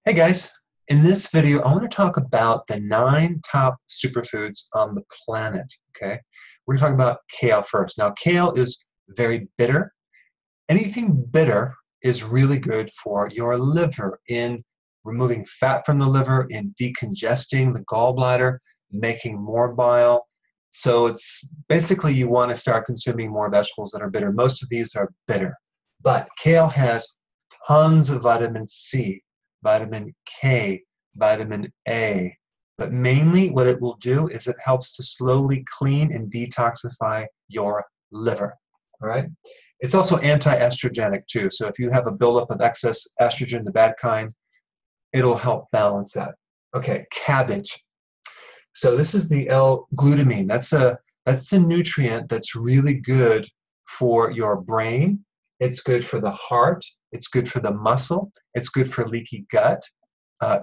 Hey guys, in this video I want to talk about the 9 top superfoods on the planet, okay? We're going to talk about kale first. Now kale is very bitter. Anything bitter is really good for your liver in removing fat from the liver, in decongesting the gallbladder, making more bile. So it's basically you want to start consuming more vegetables that are bitter. Most of these are bitter, but kale has tons of vitamin C, vitamin K, vitamin A. But mainly what it will do is it helps to slowly clean and detoxify your liver. All right? It's also anti-estrogenic too. So if you have a buildup of excess estrogen, the bad kind, it'll help balance that. Okay, cabbage. So this is the L-glutamine. That's the nutrient that's really good for your brain. It's good for the heart. It's good for the muscle. It's good for leaky gut.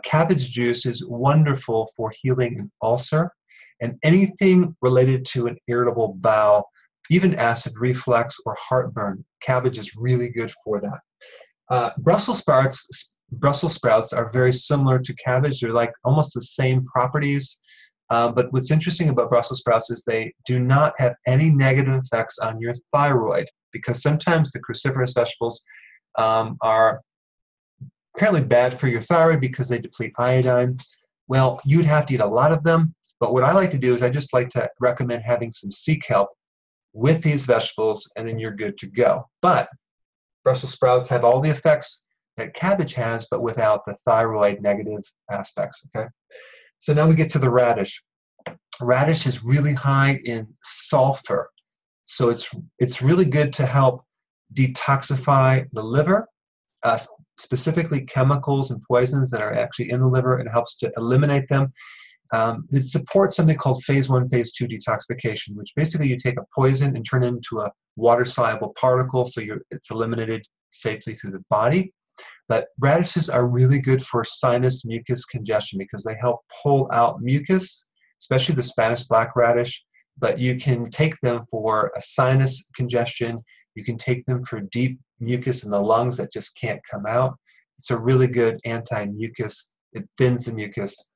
Cabbage juice is wonderful for healing an ulcer and anything related to an irritable bowel, even acid reflux or heartburn. Cabbage is really good for that. Brussels sprouts are very similar to cabbage. They're like almost the same properties. But what's interesting about Brussels sprouts is they do not have any negative effects on your thyroid, because sometimes the cruciferous vegetables are apparently bad for your thyroid because they deplete iodine. Well, you'd have to eat a lot of them, but what I like to do is I just like to recommend having some sea kelp with these vegetables, and then you're good to go. But Brussels sprouts have all the effects that cabbage has, but without the thyroid negative aspects, okay? So now we get to the radish. Radish is really high in sulfur. So it's really good to help detoxify the liver, specifically chemicals and poisons that are actually in the liver. It helps to eliminate them. It supports something called phase 1, phase 2 detoxification, which basically you take a poison and turn it into a water-soluble particle, so it's eliminated safely through the body. But radishes are really good for sinus mucus congestion because they help pull out mucus, especially the Spanish black radish. But you can take them for a sinus congestion. You can take them for deep mucus in the lungs that just can't come out. It's a really good anti-mucus. It thins the mucus.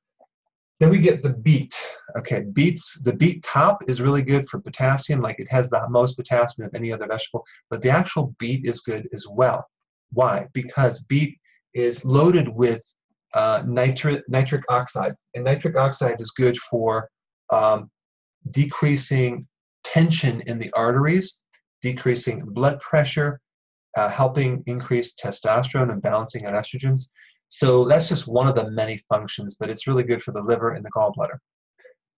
Then we get the beet. Okay, the beet top is really good for potassium, like it has the most potassium of any other vegetable, but the actual beet is good as well. Why? Because beet is loaded with nitric oxide, and nitric oxide is good for decreasing tension in the arteries, decreasing blood pressure, helping increase testosterone and balancing out estrogens. So that's just one of the many functions, but it's really good for the liver and the gallbladder.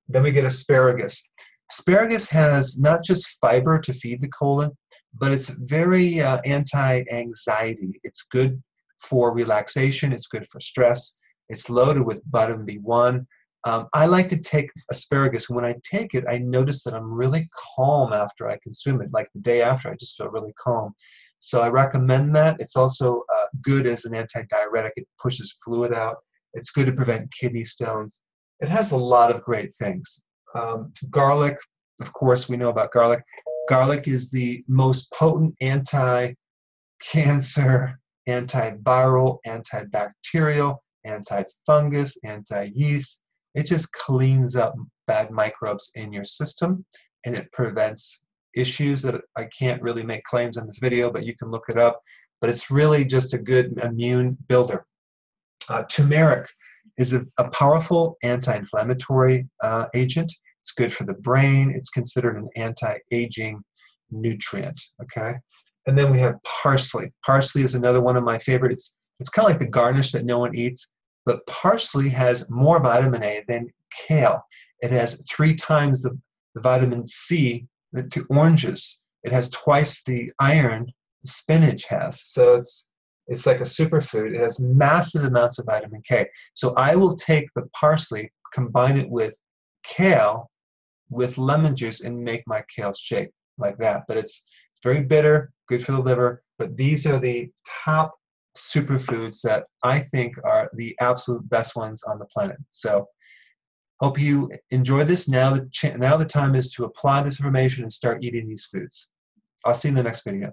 Then we get asparagus. Asparagus has not just fiber to feed the colon, but it's very anti-anxiety. It's good for relaxation. It's good for stress. It's loaded with vitamin B1. I like to take asparagus, and when I take it, I notice that I'm really calm after I consume it. Like the day after, I just feel really calm. So I recommend that. It's also good as an antidiuretic. It pushes fluid out. It's good to prevent kidney stones. It has a lot of great things. Garlic, of course, we know about garlic. Garlic is the most potent anti-cancer, antiviral, antibacterial, antifungus, anti-yeast. It just cleans up bad microbes in your system, and it prevents issues that I can't really make claims on this video, but you can look it up. But it's really just a good immune builder. Turmeric is a powerful anti-inflammatory agent. It's good for the brain. It's considered an anti-aging nutrient, okay? And then we have parsley. Parsley is another one of my favorites. It's kind of like the garnish that no one eats, but parsley has more vitamin A than kale. It has 3 times the vitamin C to oranges. It has twice the iron spinach has. So it's like a superfood. It has massive amounts of vitamin K. So I will take the parsley, combine it with kale, with lemon juice, and make my kale shake like that. But it's very bitter, good for the liver. But these are the top superfoods that I think are the absolute best ones on the planet. So hope you enjoyed this. Now the time is to apply this information and start eating these foods. I'll see you in the next video.